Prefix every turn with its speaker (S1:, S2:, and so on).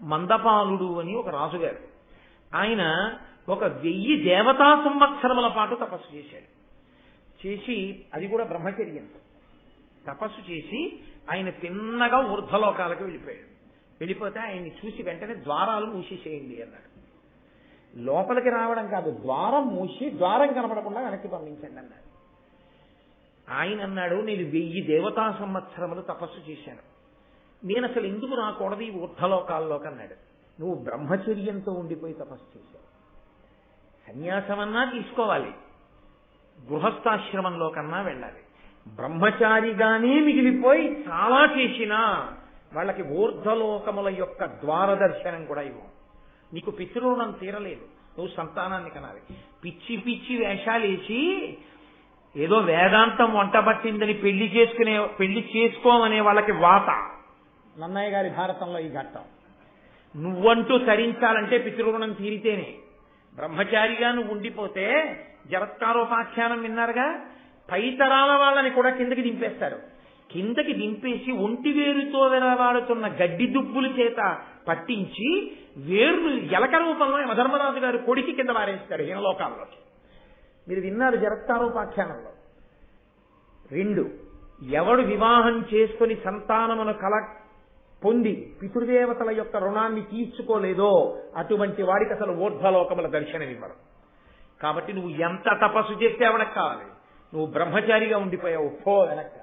S1: మందపాలుడు అని ఒక రాజుగారు. ఆయన ఒక 1000 దేవతా సంవత్సరముల పాటు తపస్సు చేశాడు. చేసి అది కూడా బ్రహ్మచర్యంతో తపస్సు చేసి ఆయన తిన్నగా ఊర్ధ్వలోకాలకు వెళ్ళిపోయాడు. వెళ్ళిపోతే ఆయన్ని చూసి వెంటనే ద్వారాలు మూసేసేయండి అన్నాడు. లోపలికి రావడం కాదు, ద్వారం మూసి ద్వారం కనపడకుండా వెనక్కి పంపించండి అన్నాడు. ఆయన అన్నాడు, నేను 1000 దేవతా సంవత్సరములు తపస్సు చేశాను, నేను అసలు ఎందుకు రాకూడదు ఈ ఊర్ధ్వలోకాల్లోకి అన్నాడు. నువ్వు బ్రహ్మచర్యంతో ఉండిపోయి తపస్సు చేశావు. సన్యాసమన్నా తీసుకోవాలి, గృహస్థాశ్రమంలో కన్నా వెళ్ళాలి. బ్రహ్మచారిగానే మిగిలిపోయి చాలా చేసినా వాళ్ళకి ఊర్ధ్వలోకముల యొక్క ద్వార దర్శనం కూడా ఇవ్వు. నీకు పితృణం తీరలేదు, నువ్వు సంతానాన్ని కనాలి. పిచ్చి పిచ్చి వేషాలేసి ఏదో వేదాంతం వంటబట్టిందని పెళ్లి చేసుకోమనే వాళ్ళకి వాత. నన్నయ్య గారి భారతంలో ఈ ఘట్టం. నువ్వంటూ తరించాలంటే పితృణం తీరితేనే. బ్రహ్మచారిగా నువ్వు ఉండిపోతే జరత్కారోపాఖ్యానం విన్నారుగా, పైతరాల వాళ్ళని కూడా కిందకి దింపేస్తారు. కిందకి దింపేసి ఒంటి వేరుతో వెలవాడుతున్న గడ్డి దుబ్బుల చేత పట్టించి వేర్లు ఎలక రూపంలో యమధర్మరాజు గారు కొడికి కింద వారేస్తారు హీనలోకాల్లోకి. మీరు విన్నారు జరత్కారోపాఖ్యానంలో. 2, ఎవడు వివాహం చేసుకుని సంతానమును పొంది పితృదేవతల యొక్క రుణాన్ని తీర్చుకోలేదో అటువంటి వాడికి అసలు ఊర్ధ్వలోకముల దర్శనమివ్వరు. కాబట్టి నువ్వు ఎంత తపస్సు చేస్తే ఎవడకు కావాలి, నువ్వు బ్రహ్మచారిగా ఉండిపోయావు, పో వెనక్కి.